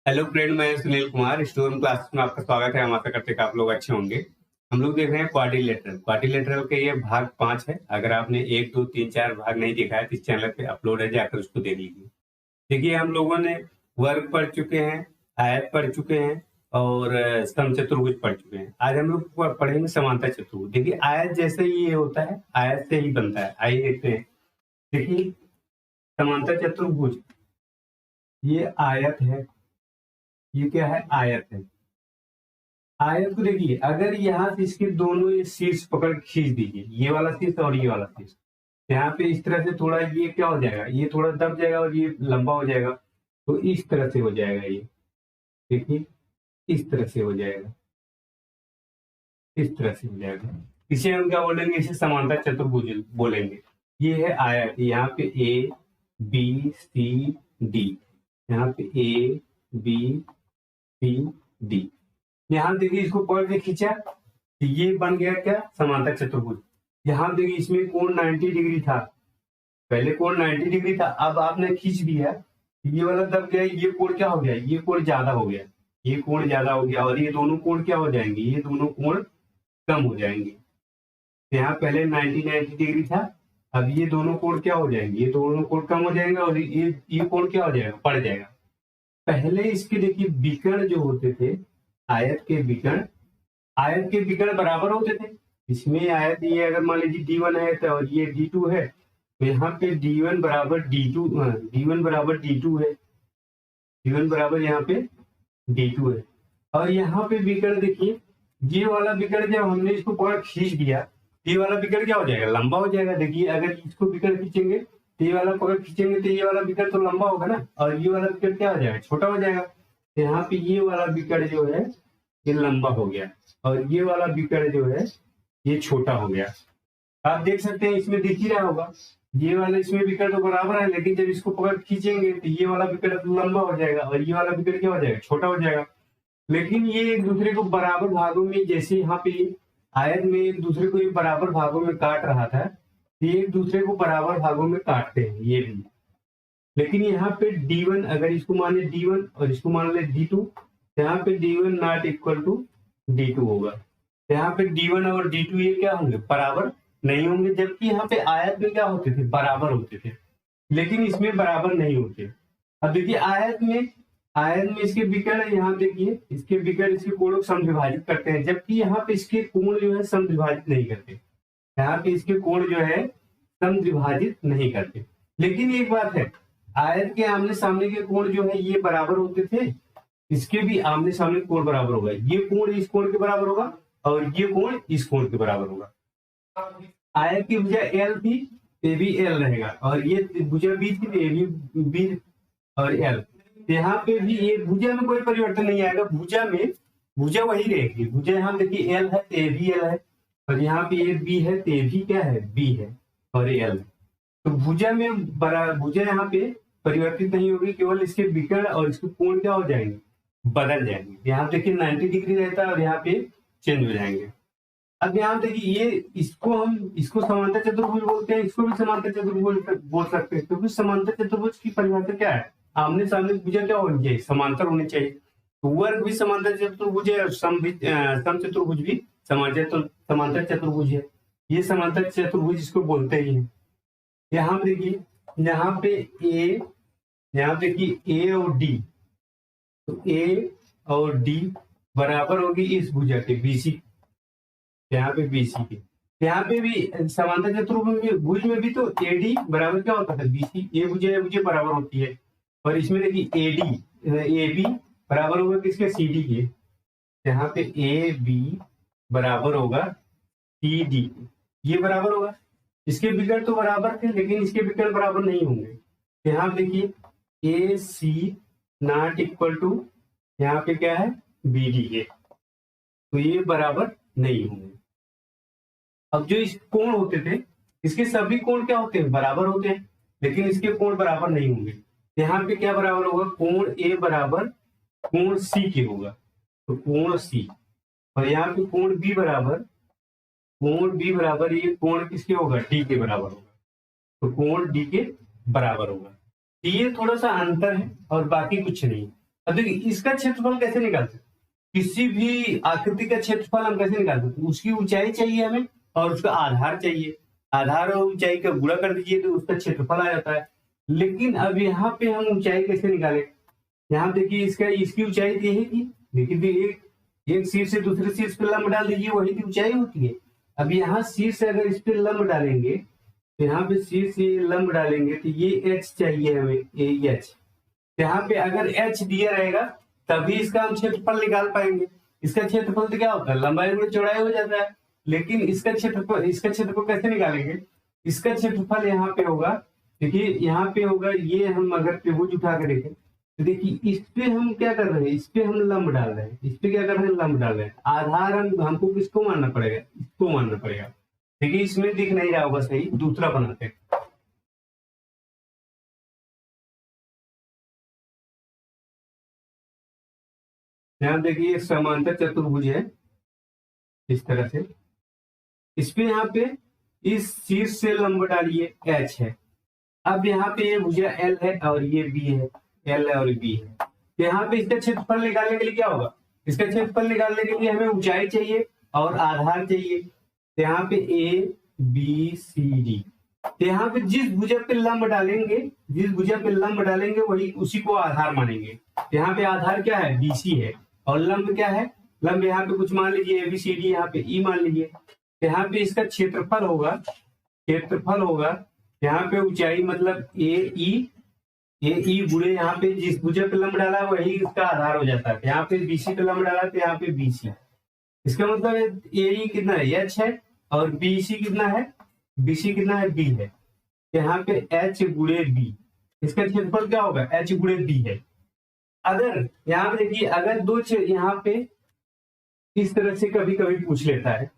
Hello friend, मैं Sunil Kumar student class में आपका स्वागत है। हम आशा करते हैं कि आप लोग अच्छे होंगे। हम लोग देख रहे हैं क्वाड्रिलेटरल के ये भाग 5 है। अगर आपने 1, 2, 3, 4 भाग नहीं देखा है तो इस चैनल पे अपलोड है, जाकर उसको देख लीजिए। देखिए, हम लोगों ने वर्ग पढ़ चुके हैं, आयत पढ़ चुके हैं और समचतुर्भुज पढ़ चुके हैं। आज हम लोग पढ़ेंगे समांतर चतुर्भुज। देखिए, आयत जैसे ही ये होता है, आयत से ही बनता है। आइए देखते हैं। देखिए, समांतर चतुर्भुज ये आयत है। ये क्या है? आयत है। आयत को देखिए, अगर यहाँ से इसके दोनों ये शीर्ष पकड़ खींच दीजिए, ये वाला शीर्ष और ये वाला शीर्ष, यहाँ पे इस तरह से थोड़ा ये क्या हो जाएगा, ये थोड़ा दब जाएगा और ये लंबा हो जाएगा। तो इस तरह से हो जाएगा ये। देखिए, इस तरह से हो जाएगा, इस तरह से हो जाएगा। इसे हम क्या बोलेंगे? इसे समांतर चतुर्भुज बोलेंगे। ये है आयत। यहाँ पे ए बी सी डी, यहाँ पे ए बी सी डी। यहाँ देखिए, इसको पकड़ के खींचा तो ये बन गया क्या? समांतर चतुर्भुज। यहाँ देखिए, इसमें कोण 90 डिग्री था, पहले कोण 90 डिग्री था, अब आपने खींच दिया, ये वाला दब गया, ये कोण क्या हो गया? ये कोण ज्यादा हो गया, ये कोण ज्यादा हो गया और ये दोनों कोण क्या हो जाएंगे? ये दोनों कोण कम हो जाएंगे। यहाँ पहले 90 डिग्री था, अब ये दोनों कोण क्या हो जाएंगे? ये दोनों कोण कम हो जाएंगे और ये कोण क्या हो जाएगा? बढ़ जाएगा। पहले इसके देखिए विकर्ण जो होते थे, आयत के विकर्ण बराबर होते थे। इसमें आयत ये अगर मान लीजिए D1 है तो और ये D2 है, तो यहाँ पे D1 बराबर D2 है, D1 बराबर यहाँ पे D2 है। और यहाँ पे विकर्ण देखिए, ये वाला विकर्ण जब हमने इसको पकड़ खींच दिया, ये वाला विकर्ण क्या हो जाएगा? लंबा हो जाएगा। देखिए, अगर इसको विकर्ण खींचेंगे तो ये वाला पकड़ खींचेंगे तो ये वाला विकर्ण तो लंबा होगा ना, और ये वाला विकर्ण क्या हो जाएगा? छोटा हो जाएगा। यहाँ पे ये वाला विकर्ण जो है ये लंबा हो गया और ये वाला विकर्ण जो है ये छोटा हो गया। आप देख सकते हैं, इसमें दिख ही रहा होगा, ये वाला इसमें विकर्ण तो बराबर है, लेकिन जब इसको पकड़ खींचेंगे तो ये वाला विकर्ण तो लंबा हो जाएगा और ये वाला विकर्ण क्या हो जाएगा? छोटा हो जाएगा। लेकिन ये एक दूसरे को बराबर भागों में, जैसे यहाँ पे आयत में एक दूसरे को बराबर भागों में काट रहा था, ये एक दूसरे को बराबर भागों में काटते हैं ये भी। लेकिन यहाँ पे D1, अगर इसको मान ले D1 और इसको मान ले D2, यहाँ पे D1 not equal to D2 होगा। यहाँ पे D1 और D2 ये क्या होंगे? बराबर नहीं होंगे। जबकि यहाँ पे आयत में क्या होते थे? बराबर होते थे, लेकिन इसमें बराबर नहीं होते। अब देखिए, आयत में इसके विकर्ण, यहाँ देखिए इसके विकर्ण इसके कोणों को समद्विभाजित करते हैं, जबकि यहाँ पे इसके कोण जो है समद्विभाजित नहीं करते। यहाँ पे इसके कोण जो है समद्विभाजित नहीं करते। लेकिन एक बात है, आयत के आमने सामने के कोण जो है ये बराबर होते थे, इसके भी आमने सामने कोण बराबर होगा। ये कोण इस कोण के बराबर होगा और ये कोण इस कोण के बराबर होगा। आयत की भुजा L थी, ए भी L रहेगा, और ये भुजा B थी, ए भी B और L। यहाँ पे भी ये भुजा में कोई परिवर्तन नहीं आएगा, भुजा वही रहेगी। भुजा यहाँ देखिए L है तो ए भी L है, और यहाँ पे ये B है तो ए भी क्या है? B है और ये L है। तो भुजा यहाँ पे परिवर्तित नहीं होगी, केवल इसके विकर्ण और इसके कोण क्या हो जाएंगे? बदल जाएंगे। यहाँ देखिए 90 डिग्री रहता है और यहाँ पे चेंज हो जाएंगे। अब यहाँ देखिए, ये इसको समांतर चतुर्भुज बोलते हैं, इसको भी समांतर चतुर्भुज बोल सकते हैं, क्योंकि समांतर चतुर्भुज की परिभाषा क्या है? आमने सामने भुजा क्या होनी चाहिए? समांतर होनी चाहिए। तो वर्ग भी समांतर चतुर्भुज है और समचतुर्भुज भी समांतर चतुर्भुज है। ये समांतर चतुर्भुज इसको बोलते ही है। यहाँ देखिए, यहाँ देखिए ए और डी, तो ए और डी बराबर होगी इस भुजा के BC, यहाँ पे BC के। यहाँ पे भी समांतर चतुर्भुज में भी तो AD बराबर क्या होता है? BC। ये भुजा बराबर होती है, और इसमें देखिए AB बराबर होगा किसके? CD के। यहाँ पे AB बराबर होगा CD, ये बराबर होगा। इसके विकर्ण तो बराबर थे, लेकिन इसके विकर्ण बराबर नहीं होंगे। यहाँ देखिए AC नॉट इक्वल टू, यहाँ पे क्या है? BD है, तो ये बराबर नहीं होंगे। अब जो इस कोण होते थे, इसके सभी कोण क्या होते हैं? बराबर होते हैं, लेकिन इसके कोण बराबर नहीं होंगे। यहाँ पे क्या बराबर होगा? कोण A बराबर कोण C के होगा, तो कोण C। और यहाँ पे कोण B बराबर ये कोण किसके होगा? D के बराबर होगा, तो कोण D के बराबर होगा। ये थोड़ा सा अंतर है और बाकी कुछ नहीं। अब देखिए इसका क्षेत्रफल कैसे निकाल सकते, किसी भी आकृति का क्षेत्रफल हम कैसे निकाल सकते, उसकी ऊंचाई चाहिए हमें और उसका आधार चाहिए, आधार और ऊंचाई का गुणा कर दीजिए तो उसका क्षेत्रफल आ जाता है। लेकिन अब यहाँ पे हम ऊंचाई कैसे निकालें, यहाँ देखिए इसकी ऊंचाई यही थी, देखिए एक शीर्ष से दूसरे शीर्ष पे लंब डाल दीजिए, वही की ऊंचाई होती है। अब यहाँ शीर्ष से अगर इस पे लंब डालेंगे तो यहाँ पे शीर्ष से लंब डालेंगे तो ये h चाहिए हमें, ये h। यहाँ पे अगर h दिया रहेगा तभी इसका हम क्षेत्रफल निकाल पाएंगे। इसका क्षेत्रफल तो क्या होता है, लंबाई गुणा चौड़ाई हो जाता है। लेकिन इसका क्षेत्रफल कैसे निकालेंगे, इसका क्षेत्रफल यहाँ पे होगा, देखिए यहाँ पे होगा, ये हम अगर त्रिभुज उठा के देखें तो देखिए इस पे हम क्या कर रहे हैं, इस पे हम लंब डाल रहे हैं, इस पे क्या कर रहे हैं, लंब डाल रहे हैं। आधार हमको किसको मानना पड़ेगा, इसको मानना पड़ेगा। देखिए इसमें दिख नहीं रहा होगा सही, दूसरा बनाते हैं। यहाँ देखिए एक समांतर चतुर्भुज है इस तरह से, इस पे यहाँ पे इस शीर्ष से लंब डालिए, h है। अब यहाँ पे ये भुजा L है और ये B है, L है और B है। यहाँ पे इसका क्षेत्रफल निकालने के लिए क्या होगा, इसका क्षेत्रफल निकालने के लिए हमें ऊंचाई चाहिए और आधार चाहिए। तो यहाँ पे A B C D, तो यहाँ पे जिस भुजा पे लंब डालेंगे वही उसी को आधार मानेंगे। यहाँ पे आधार क्या है, BC है, और लंब क्या है, लंब यहाँ पे कुछ मान लीजिए ABCD, यहाँ पे E मान लीजिए। यहाँ पे इसका क्षेत्रफल होगा यहाँ पे ऊंचाई मतलब AE गुणे यहाँ पे जिस भुजा पे लंब डाला है वही इसका आधार हो जाता है। यहाँ पे BC पे लंब डाला तो यहाँ पे BC, इसका मतलब AE कितना है, H है, और BC कितना है, B है। यहाँ पे H गुणे B, इसका क्षेत्रफल क्या होगा, H गुणे B है। अगर यहाँ पे देखिए, अगर दो यहाँ पे इस तरह से कभी कभी पूछ लेता है,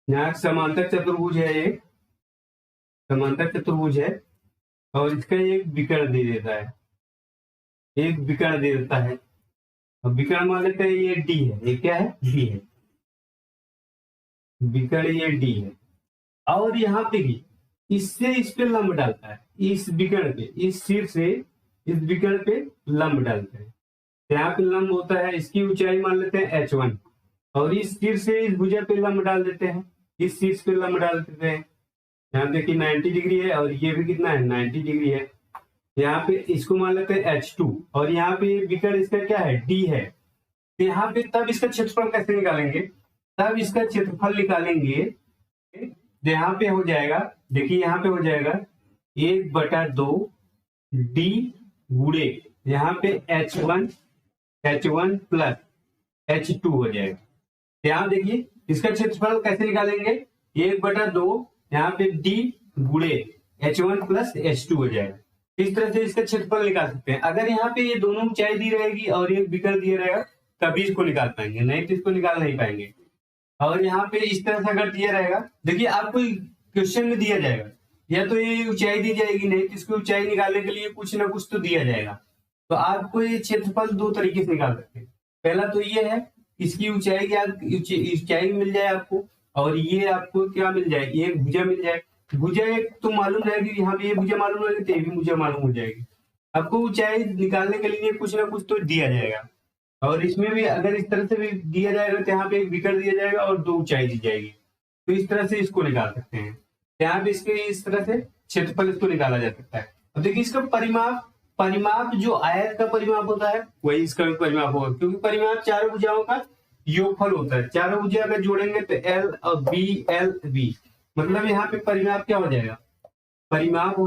यहाँ समांतर चतुर्भुज है, ये समांतर चतुर्भुज है और इसका एक विकर्ण दे देता है, और विकर्ण मान लेते हैं ये D है, ये क्या है, D है, विकर्ण ये D है। और यहाँ पे भी इससे इस पे लंब डालता है, इस विकर्ण पे, इस शीर्ष से इस विकर्ण पे लंब डालते हैं। यहाँ पे लंब होता है, इसकी ऊंचाई मान लेते हैं H1, और इस शीर्ष से इस भुजा पे लंब डाल देते हैं, इस शीर्ष पे लंब डाल देते हैं। यहाँ देखिए 90 डिग्री है और ये भी कितना है, 90 डिग्री है। यहाँ पे इसको मान लेते हैं H2, और यहाँ पे विकर्ण इसका क्या है, D है। तो यहाँ पे तब इसका क्षेत्रफल कैसे निकालेंगे, तब इसका क्षेत्रफल निकालेंगे, यहाँ पे हो जाएगा, देखिए यहाँ पे हो जाएगा 1/2 D गुणे यहाँ पे H1 प्लस H2 हो जाएगा। यहाँ देखिए इसका क्षेत्रफल कैसे निकालेंगे, 1/2 यहाँ पे D गुणे H1 प्लस H2 हो जाएगा। इस तरह से इसका क्षेत्रफल निकाल सकते हैं। अगर यहाँ पे ये दोनों ऊंचाई दी रहेगी और एक विकर्ण दिया रहेगा तभी इसको निकाल पाएंगे, नहीं तो इसको निकाल नहीं पाएंगे। और यहाँ पे इस तरह से अगर दिया रहेगा, देखिए आपको क्वेश्चन में दिया जाएगा, या तो ये ऊंचाई दी जाएगी, नहीं तो इसकी ऊंचाई निकालने के लिए कुछ ना कुछ तो दिया जाएगा। तो आपको ये क्षेत्रफल दो तरीके से निकाल सकते हैं। पहला तो ये है, इसकी ऊंचाई मिल जाए आपको, और ये आपको क्या मिल जाए, एक भुजा मिल जाए। भुजा एक तो मालूम रहेगी, यहाँ पे ये भुजा मालूम रहेगी तो ये भी भुजा मालूम हो जाएगी। आपको ऊंचाई निकालने के लिए कुछ ना कुछ तो दिया जाएगा, और इसमें भी अगर इस तरह से भी दिया जाएगा तो यहाँ पे एक विकर्ण दिया जाएगा और दो ऊंचाई दी जाएगी। तो इस तरह से इसको निकाल सकते हैं। यहाँ पे इसके इस तरह से क्षेत्रफल इसको निकाला जा सकता है। अब देखिए इसका परिमाप जो आयत का परिमाप होता है वही इसका भी परिमाप होगा, क्योंकि परिमाप चारों भुजाओं का योगफल होता है। चारों भुजा अगर जोड़ेंगे तो L और B, मतलब यहाँ पे परिमाप क्या हो जाएगा, परिमाप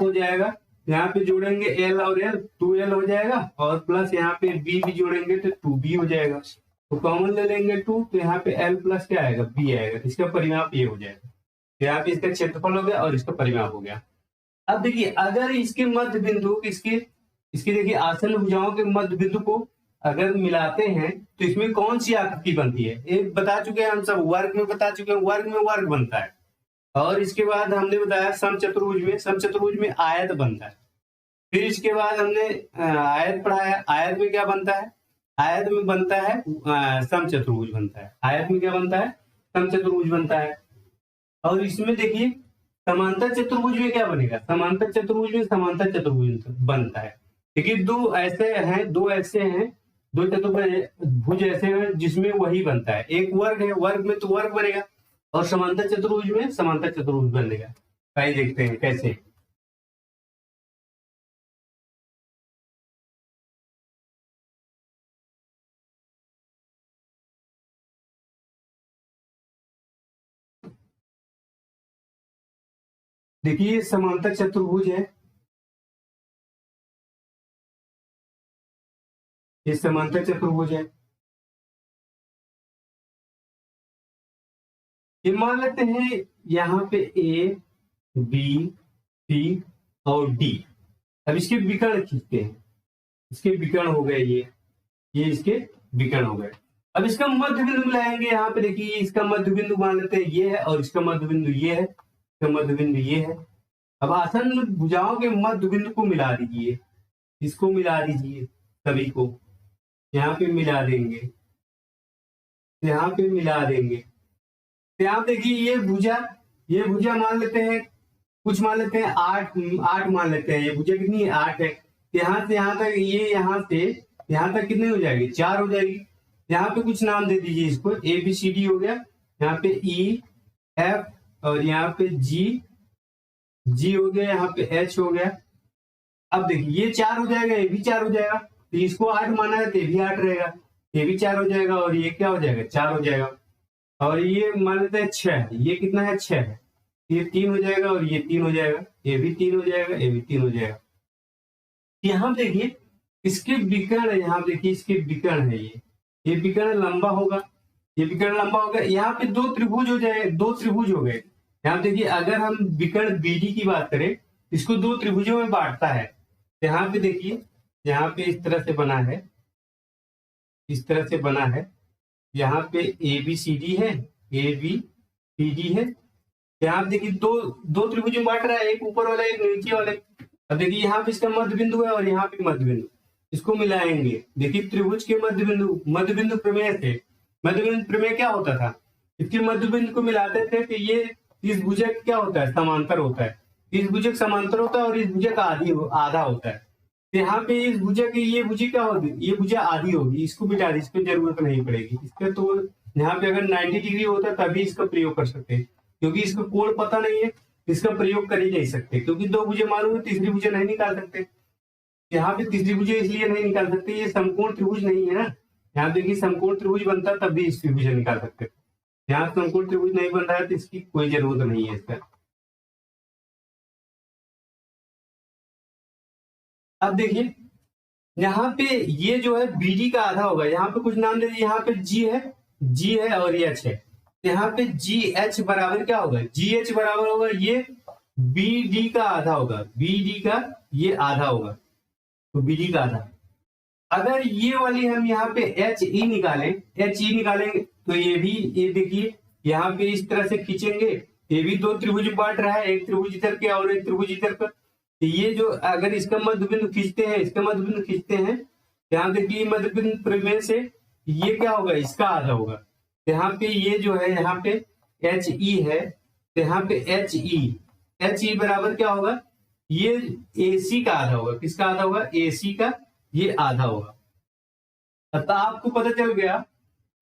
हो जाएगा यहाँ पे जोड़ेंगे L और L, 2L हो जाएगा, और प्लस यहाँ पे B भी जोड़ेंगे तो 2B हो जाएगा। तो कॉमन ले लेंगे 2, तो यहाँ पे L प्लस क्या आएगा, B आएगा। इसका परिमाप ये हो जाएगा। तो यहाँ पे इसका क्षेत्रफल हो गया और इसका परिमाप हो गया। अब देखिए अगर इसके मध्य बिंदु इसकी देखिए आसन भुजाओं के मध्य बिंदु को अगर मिलाते हैं तो इसमें कौन सी आकृति बनती है, एक बता चुके हैं हम सब, वर्ग में बता चुके हैं, वर्ग में वर्ग बनता है। और इसके बाद हमने बताया समचतुर्भुज में आयत बनता है। फिर इसके बाद हमने आयत पढ़ाया, आयत में क्या बनता है, आयत में बनता है समचतुर्भुज बनता है। आयत में क्या बनता है, समचतुर्भुज बनता है। और इसमें देखिए समांतर चतुर्भुज में क्या बनेगा, समांतर चतुर्भुज में समांतर चतुर्भुज बनता है। देखिए दो ऐसे हैं, दो चतुर्भुज ऐसे हैं जिसमें वही बनता है। एक वर्ग है, वर्ग में तो वर्ग बनेगा, और समांतर चतुर्भुज में समांतर चतुर्भुज बनेगा। आइए देखते हैं कैसे। देखिए समांतर चतुर्भुज है, ये समांतर चतुर्भुज है। ये मान लेते हैं यहाँ पे ए बी सी और डी। अब इसके विकर्ण खींचते हैं, इसके विकर्ण हो गए ये इसके विकर्ण हो गए। अब इसका मध्य बिंदु लाएंगे। यहाँ पे देखिए इसका मध्य बिंदु मान लेते हैं ये है, और इसका मध्य बिंदु ये है, इसका मध्य बिंदु ये है। अब आसन भुजाओं के मध्य बिंदु को मिला दीजिए, इसको मिला दीजिए, सभी को यहाँ पे मिला देंगे, यहाँ पे मिला देंगे। तो यहाँ देखिए ये भुजा मान लेते हैं, कुछ मान लेते हैं 8 मान लेते हैं। ये भुजा कितनी है, 8 है। यहाँ से यहाँ तक, ये यहाँ से यहाँ तक कितनी हो जाएगी, 4 हो जाएगी। यहाँ पे कुछ नाम दे दीजिए इसको, ABCD हो गया, यहाँ पे EF, और यहाँ पे G हो गया, यहाँ पे H हो गया। अब देखिए ये 4 हो जाएगा, ये भी 4 हो जाएगा। तो इसको 8 माना है तो ये भी 8 रहेगा, ये भी 4 हो जाएगा, और ये क्या हो जाएगा, 4 हो जाएगा। और ये मान लेते हैं 6 है, ये कितना है, 6 है, ये 3 हो जाएगा, और ये 3 हो जाएगा, ये भी 3 हो जाएगा, ये भी 3 हो जाएगा। यहाँ देखिए इसके विकर्ण, यहाँ देखिए इसके विकर्ण है, ये विकर्ण लंबा होगा, ये विकर्ण लंबा होगा। यहाँ पे 2 त्रिभुज हो जाए, 2 त्रिभुज हो गए। यहाँ देखिए अगर हम विकर्ण BD की बात करें, इसको 2 त्रिभुजों में बांटता है। यहाँ पे देखिए, यहाँ पे इस तरह से बना है, इस तरह से बना है। यहाँ पे ABCD है, ABCD है। यहाँ देखिए दो त्रिभुज में बांट रहा है, एक ऊपर वाला एक नीचे वाले। अब देखिए यहाँ पे इसका मध्य बिंदु है, और यहाँ पे मध्य बिंदु, इसको मिलाएंगे। देखिए त्रिभुज के मध्य बिंदु प्रमेय से, मध्य बिंदु प्रमेय क्या होता था, इसके मध्य बिंदु को मिलाते थे तो ये इस भुजक क्या होता है, समांतर होता है। इस भुजक समांतर होता है, और इस भुजक आधा होता है। तो यहाँ पे इस भुजा की ये भुजी क्या होगी, ये भुजा आधी होगी। इसको मिटा दी, इसको जरूरत नहीं पड़ेगी इसके। तो यहाँ पे अगर 90 डिग्री होता तभी इसका प्रयोग कर सकते हैं, क्योंकि इसका कोण पता नहीं है, इसका प्रयोग कर ही नहीं सकते। क्योंकि 2 भुजा मालूम, तीसरी भुजा नहीं निकाल सकते। यहाँ पे तीसरी भुजा इसलिए नहीं निकाल सकते, ये समकोण त्रिभुज नहीं है ना। यहाँ देखिए समकोण त्रिभुज बनता तब भी इसकी भुजा निकाल सकते। यहाँ समकोण त्रिभुज नहीं बन रहा है तो इसकी कोई जरूरत नहीं है इसका। अब देखिए यहाँ पे ये जो है BD का आधा होगा। यहाँ पे कुछ नाम दे दिए, यहाँ पे G है और ये H है। यहाँ पे GH बराबर क्या होगा, GH बराबर होगा ये BD का आधा होगा, BD का ये आधा होगा, तो BD का आधा। अगर ये वाली हम यहाँ पे HE निकालेंगे तो ये देखिए यहाँ पे इस तरह से खींचेंगे, ये भी 2 त्रिभुज बांट रहा है, एक त्रिभुज इधर के और एक त्रिभुज इधर का। तो ये जो अगर इसका मध्य बिंदु खींचते हैं, यहाँ देखिए मध्य बिंदु प्रमेय से ये क्या होगा, इसका आधा होगा। तो यहाँ पे ये जो है, यहाँ पे HE है, तो यहाँ पे HE बराबर क्या होगा, ये AC का आधा होगा। किसका आधा होगा, AC का ये आधा होगा। अतः आपको पता चल गया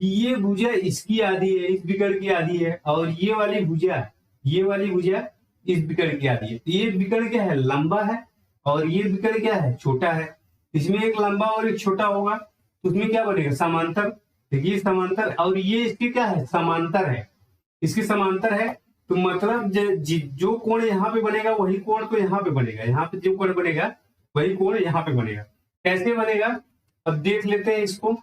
कि ये भुजा इसकी आधी है, इस विकर्ण की आधी है, और ये वाली भुजा इस विकर्ण की आधी है। तो ये विकर्ण क्या है, लंबा है, और ये विकर्ण क्या है, छोटा है। इसमें एक लंबा और एक छोटा होगा, तो उसमें क्या बनेगा, समांतर। देखिए समांतर, और ये इसके क्या है, समांतर है, इसके समांतर है। तो मतलब जो कोण यहाँ पे बनेगा वही कोण तो यहाँ पे बनेगा, यहाँ पे जो कोण बनेगा वही कोण यहाँ पे बनेगा। कैसे बनेगा, अब देख लेते हैं इसको।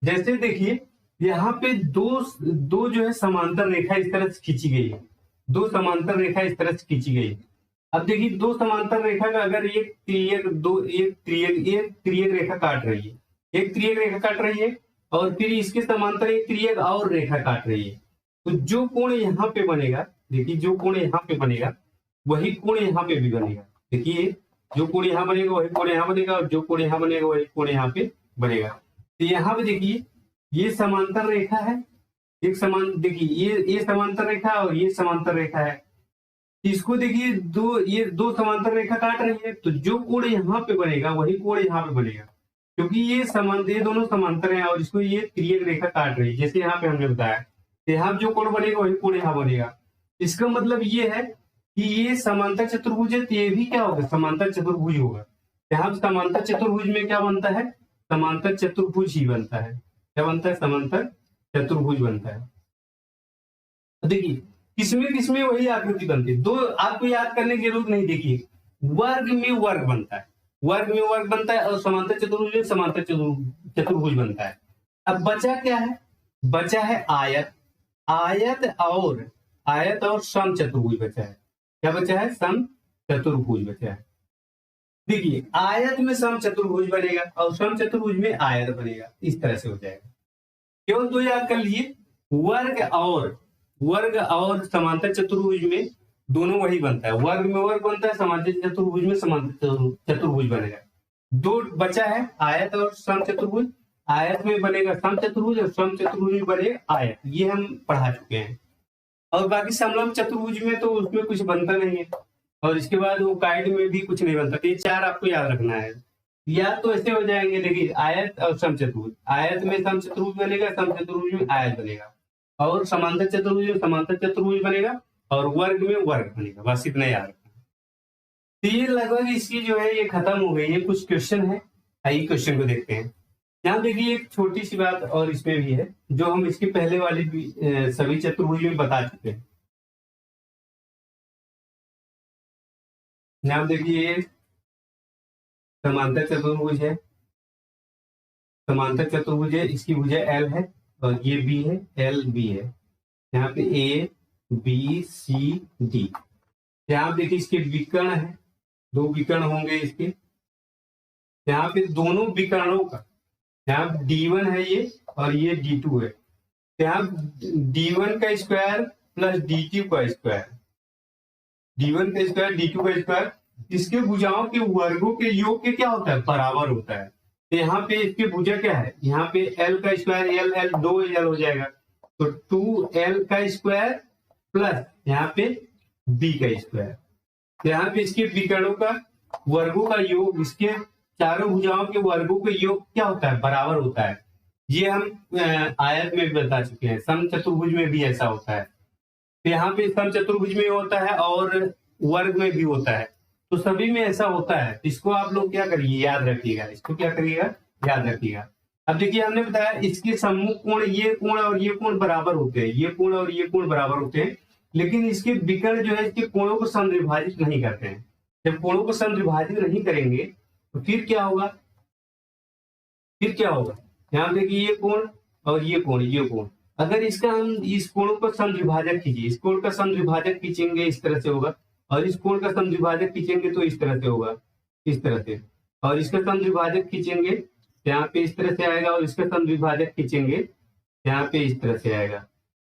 जैसे देखिए यहाँ पे दो जो है समांतर रेखा इस तरह से खींची गई है, 2 समांतर रेखा इस तरह से खींची गई है। अब देखिए 2 समांतर रेखा का अगर एक त्रियक रेखा काट रही है, एक त्रियक रेखा काट रही है, और फिर इसके समांतर एक त्रियक और रेखा काट रही है। तो जो कोण यहाँ पे बनेगा, देखिए जो कोण यहाँ पे बनेगा वही कोण यहाँ पे भी बनेगा। देखिए जो कोण यहाँ बनेगा वही कोण यहाँ बनेगा, और जो कोण यहाँ बनेगा वही कोण यहाँ पे बनेगा। तो यहाँ पे देखिए ये समांतर रेखा है, एक समान, देखिए ये समांतर रेखा और ये समांतर रेखा है। इसको देखिए ये दो समांतर रेखा काट रही है, तो जो कोण यहाँ पे बनेगा वही कोण यहाँ पे बनेगा, क्योंकि ये दोनों समांतर हैं और इसको ये तिर्यक रेखा काट रही है। जैसे यहाँ पे हमने बताया, तो यहाँ जो कोण बनेगा वही कोण यहाँ बनेगा। इसका मतलब ये है कि ये समांतर चतुर्भुज है, तो ये भी क्या होगा, समांतर चतुर्भुज होगा। यहाँ समांतर चतुर्भुज में क्या बनता है, समांतर चतुर्भुज ही बनता है। क्या बनता है, समांतर चतुर्भुज बनता है। देखिए किसमें वही आकृति बनती है। दो आपको याद करने की जरूरत नहीं, देखिए वर्ग में वर्ग बनता है, वर्ग में वर्ग बनता है, और समांतर चतुर्भुज में समांतर चतुर्भुज बनता है। अब बचा क्या है, बचा है आयत, आयत और सम चतुर्भुज बचा है। क्या बचा है, सम चतुर्भुज बचा है। देखिए आयत में सम चतुर्भुज बनेगा और सम चतुर्भुज में आयत बनेगा, इस तरह से हो जाएगा। केवल दो याद कर लीजिए, वर्ग और समांतर चतुर्भुज में दोनों वही बनता है, वर्ग में वर्ग बनता है, समांतर चतुर्भुज में समांतर चतुर्भुज बनेगा। दो बचा है, आयत और सम चतुर्भुज। आयत में बनेगा सम चतुर्भुज और सम चतुर्भुज में बनेगा आयत, ये हम पढ़ा चुके हैं। और बाकी समलंब चतुर्भुज में तो उसमें कुछ बनता नहीं है, और इसके बाद वो काइड में भी कुछ नहीं बनता। ये चार आपको याद रखना है, या तो ऐसे हो जाएंगे। देखिए आयत और सम चतुर्भुज, आयत में सम चतुर्भुज बनेगा, सम चतुर्भुज में आयत बनेगा, और समांतर चतुर्भुज में समांतर चतुर्भुज बनेगा, और वर्ग में वर्ग बनेगा। बस इतना याद रखना। तो ये लगभग इसकी जो है ये खत्म हो गई है। कुछ क्वेश्चन है, आइए क्वेश्चन को देखते हैं। यहाँ देखिए एक छोटी सी बात और इसमें भी है, जो हम इसकी पहले वाली सभी चतुर्भुज में बता चुके हैं। यहाँ देखिए समांतर चतुर्भुज है, समांतर चतुर्भुज है, इसकी भुजा एल है और ये बी है, एल बी है। यहाँ पे ए बी सी डी। यहाँ देखिए इसके विकर्ण है, दो विकर्ण होंगे इसके। यहाँ पे दोनों विकर्णों का, यहाँ D1 है ये और ये D2 है। यहाँ D1 का स्क्वायर प्लस D2 का स्क्वायर, D1 का स्क्वायर D2 का स्क्वायर, इसके भुजाओं के वर्गों के योग के क्या होता है, बराबर होता है। तो यहाँ पे इसकी भुजा क्या है, यहाँ पे L का स्क्वायर, L दो L हो जाएगा, तो 2L का स्क्वायर प्लस यहाँ पे B का स्क्वायर। यहाँ पे इसके विकर्णों का वर्गों का योग, इसके चारों भुजाओं के वर्गों का योग क्या होता है, बराबर होता है। ये हम आयत में भी बता चुके हैं, सम चतुर्भुज में भी ऐसा होता है। तो यहाँ पे सम चतुर्भुज में होता है और वर्ग में भी होता है, तो सभी में ऐसा होता है। इसको आप लोग क्या करिए, याद रखिएगा, इसको क्या करिएगा, याद रखिएगा। अब देखिए हमने बताया इसके सम्मुख कोण, ये कोण और ये कोण बराबर होते हैं, ये कोण और ये कोण बराबर होते हैं, लेकिन इसके विकर्ण जो है इसके कोणों को समद्विभाजित नहीं करते हैं। जब कोणों को समद्विभाजित नहीं करेंगे तो फिर क्या होगा, यहाँ देखिए ये कोण और ये कोण, अगर इसका हम इस कोण को समद्विभाजक कीजिए, इस कोण का समद्विभाजक खींचेंगे इस तरह से होगा, और इस कोण का समद्विभाजक खींचेंगे तो इस तरह से होगा, इस तरह से, और इसका समद्विभाजक खींचेंगे यहाँ पे इस तरह से आएगा, और इसका समद्विभाजक खींचेंगे यहाँ पे इस तरह से आएगा।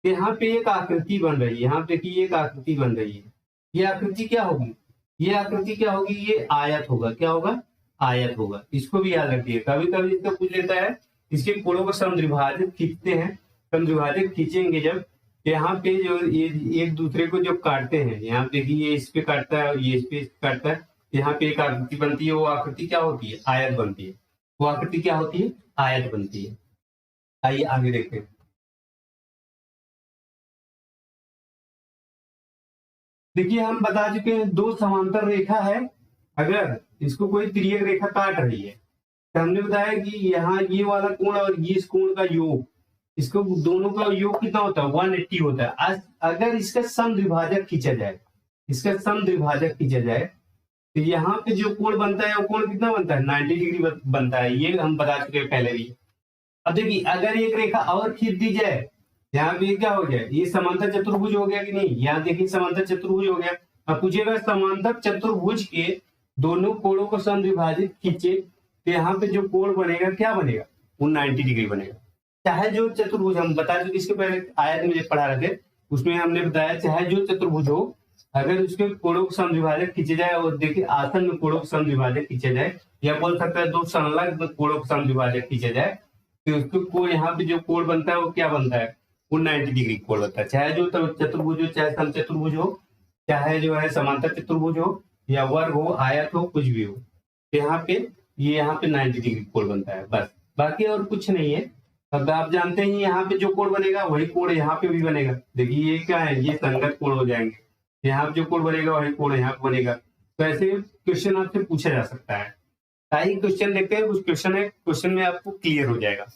यहाँ पे एक आकृति बन रही है, यहाँ देखिए एक आकृति बन रही है। ये आकृति क्या होगी, ये आकृति क्या होगी, ये आयत होगा। क्या होगा, आयत होगा। इसको भी याद रखिए, कभी कभी इसका पूछ लेता है, इसके कोणों को समद्विभाजक खींचते हैं, समद्विभाजक खींचेंगे जब, यहाँ पे जो ये एक दूसरे को जो काटते हैं, यहाँ देखिए ये इस पे काटता है और ये इस पे काटता है, यहाँ पे एक आकृति बनती है, वो आकृति क्या होती है, आयत बनती है। वो आकृति क्या होती है, आयत बनती है। आइए आगे देखते हैं। देखिए हम बता चुके हैं दो समांतर रेखा है, अगर इसको कोई तिर्यक रेखा काट रही है, तो हमने बताया कि यहाँ ये वाला कोण और ये इस कोण का योग, इसको दोनों का योग कितना होता है, 180 होता है। आज अगर इसका समद्विभाजक खींचा जाए, इसका समद्विभाजक खींचा जाए, तो यहाँ पे जो कोण बनता है वो कोण कितना बनता है, 90 डिग्री बनता है। ये हम बता चुके हैं पहले भी। अब देखिए अगर एक रेखा और खींच दी जाए, यहाँ पे क्या हो जाए, ये समांतर चतुर्भुज हो गया कि नहीं, यहाँ देखिए समांतर चतुर्भुज हो गया। अब पूछेगा समांतर चतुर्भुज के दोनों कोणों को समद्विभाजित खींचे, तो यहाँ पे जो कोण बनेगा क्या बनेगा, वो 90 डिग्री बनेगा। चाहे जो चतुर्भुज, हम बता चुके इसके पहले आयत में पढ़ा रहे थे, उसमें हमने बताया चाहे जो चतुर्भुज हो, अगर उसके कोणों को समद्विभाजक खींचे जाए, और देखिए आसन में कोणों को समद्विभाजक खींचा जाए, या बोल सकता है दो संलग्न कोणों को समद्विभाजक खींचा जाए, तो उसको कोण, यहाँ पे जो कोण बनता है वो क्या बनता है, वो 90 डिग्री कोण बनता है, चाहे जो चतुर्भुज हो, चाहे समचतुर्भुज हो, चाहे जो है समांतर चतुर्भुज हो, या वर्ग हो, आयत हो, कुछ भी हो, तो यहाँ पे 90 डिग्री कोण बनता है बस, बाकी और कुछ नहीं है। अब आप जानते हैं यहाँ पे जो कोण बनेगा वही कोण यहाँ पे भी बनेगा। देखिए ये क्या है, ये संगत कोण हो जाएंगे, यहाँ पे जो कोण बनेगा वही कोण यहाँ पे बनेगा। तो ऐसे क्वेश्चन आपसे पूछा जा सकता है। सारी क्वेश्चन देखते हैं, कुछ क्वेश्चन है, क्वेश्चन में आपको क्लियर हो जाएगा।